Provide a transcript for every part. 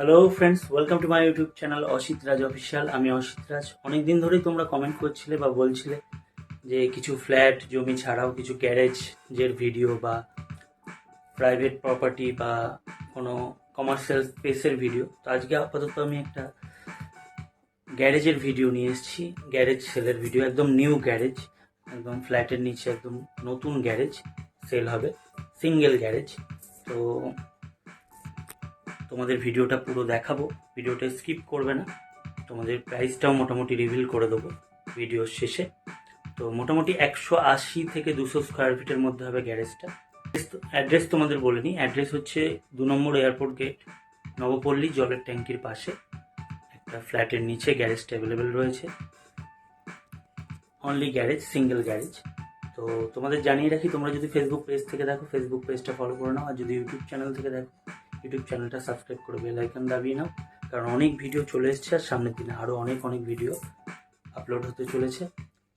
Hello friends, welcome to my YouTube channel Asit Raj official. আমি অসিত রাজ। অনেক দিন ধরেই তোমরা কমেন্ট করছিলে বা বলছিলে যে কিছু ফ্ল্যাট জমি ছাড়াও কিছু গ্যারেজের ভিডিও বা প্রাইভেট প্রপার্টি বা কোনো কমার্শিয়াল স্পেসের ভিডিও। তো আজকে আপাতত আমি একটা গ্যারেজের ভিডিও নিয়ে এসেছি, গ্যারেজ সেলের ভিডিও, একদম নিউ গ্যারেজ, একদম ফ্ল্যাটের নিচে একদম নতুন গ্যারেজ সেল হবে, সিঙ্গেল গ্যারেজ। তো তোমাদের ভিডিওটা পুরো দেখাবো, ভিডিওটা স্কিপ করবে না। তোমাদের প্রাইসটাও মোটামুটি রিভিল করে দেবো ভিডিওর শেষে। তো মোটামুটি 180 থেকে 200 স্কোয়ার ফিটের মধ্যে হবে গ্যারেজটা। অ্যাড্রেস তোমাদের বলে নিই। অ্যাড্রেস হচ্ছে 2 নম্বর এয়ারপোর্ট গেট, নবপল্লী, জলের ট্যাঙ্কির পাশে একটা ফ্ল্যাটের নিচে গ্যারেজটা অ্যাভেলেবেল রয়েছে। Only garage, single garage. তো তোমাদের জানিয়ে রাখি, তোমরা যদি ফেসবুক পেজ থেকে দেখো ফেসবুক পেজটা ফলো করে নাও, আর যদি ইউটিউব চ্যানেল থেকে দেখো ইউটিউব চ্যানেলটা সাবস্ক্রাইব করে বেল আইকন দাবিয়ে নাও, কারণ অনেক ভিডিও চলে এসছে আর সামনের দিনে আরও অনেক ভিডিও আপলোড হতে চলেছে।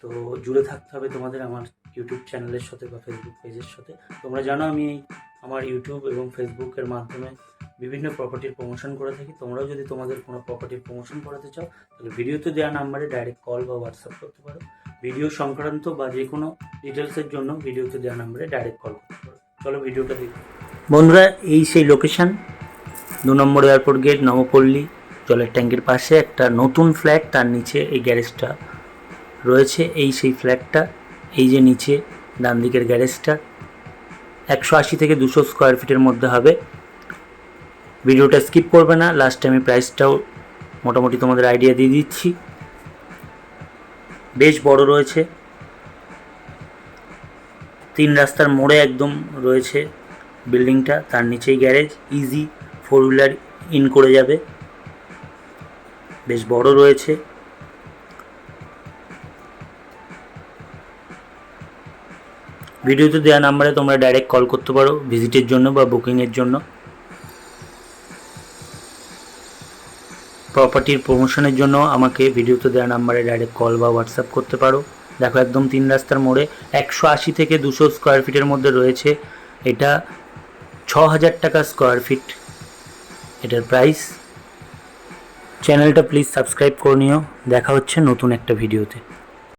তো জুড়ে থাকতে হবে তোমাদের আমার ইউটিউব চ্যানেলের সাথে বা ফেসবুক পেজের সাথে। তোমরা জানো আমি আমার ইউটিউব এবং ফেসবুকের মাধ্যমে বিভিন্ন প্রপার্টির প্রমোশন করে থাকি। তোমরাও যদি তোমাদের কোনো প্রপার্টির প্রমোশন করাতে চাও তাহলে ভিডিওতে দেওয়া নাম্বারে ডাইরেক্ট কল বা হোয়াটসঅ্যাপ করতে পারো। ভিডিও সংক্রান্ত বা যে কোনো ডিটেলসের জন্য ভিডিওতে দেওয়া নাম্বারে ডাইরেক্ট কল করতে পারো। চলো ভিডিওটা দেখি। বন্ধুরা, এই সেই লোকেশান, 2 নম্বর এয়ারপোর্ট গেট, নবপল্লী, জলের ট্যাঙ্কির পাশে একটা নতুন ফ্ল্যাট, তার নিচে এই গ্যারেজটা রয়েছে। এই সেই ফ্ল্যাটটা, এই যে নিচে ডান দিকের গ্যারেজটা 180 থেকে 200 স্কোয়ার ফিটের মধ্যে হবে। ভিডিওটা স্কিপ করবে না, লাস্টে আমি প্রাইসটাও মোটামুটি তোমাদের আইডিয়া দিয়ে দিচ্ছি। বেশ বড় রয়েছে, 3 রাস্তার মোড়ে একদম রয়েছে বিল্ডিংটা, তার নিচেই গ্যারেজ, ইজি 4 হুইলার ইন করে যাবে। বেশ বড় রয়েছে। ভিডিওতে দেওয়া নাম্বারে তোমরা ডাইরেক্ট কল করতে পারো ভিজিটের জন্য বা বুকিংয়ের জন্য। প্রপার্টির প্রমোশনের জন্য আমাকে ভিডিওতে দেওয়া নাম্বারে ডাইরেক্ট কল বা হোয়াটসঅ্যাপ করতে পারো। দেখো একদম 3 রাস্তার মোড়ে 180 থেকে 200 স্কোয়ার ফিটের মধ্যে রয়েছে। এটা 6000 টাকা স্কোয়ার ফিট এটার প্রাইস। চ্যানেলটা প্লিজ সাবস্ক্রাইব করে নিও। দেখা হচ্ছে নতুন একটা ভিডিওতে।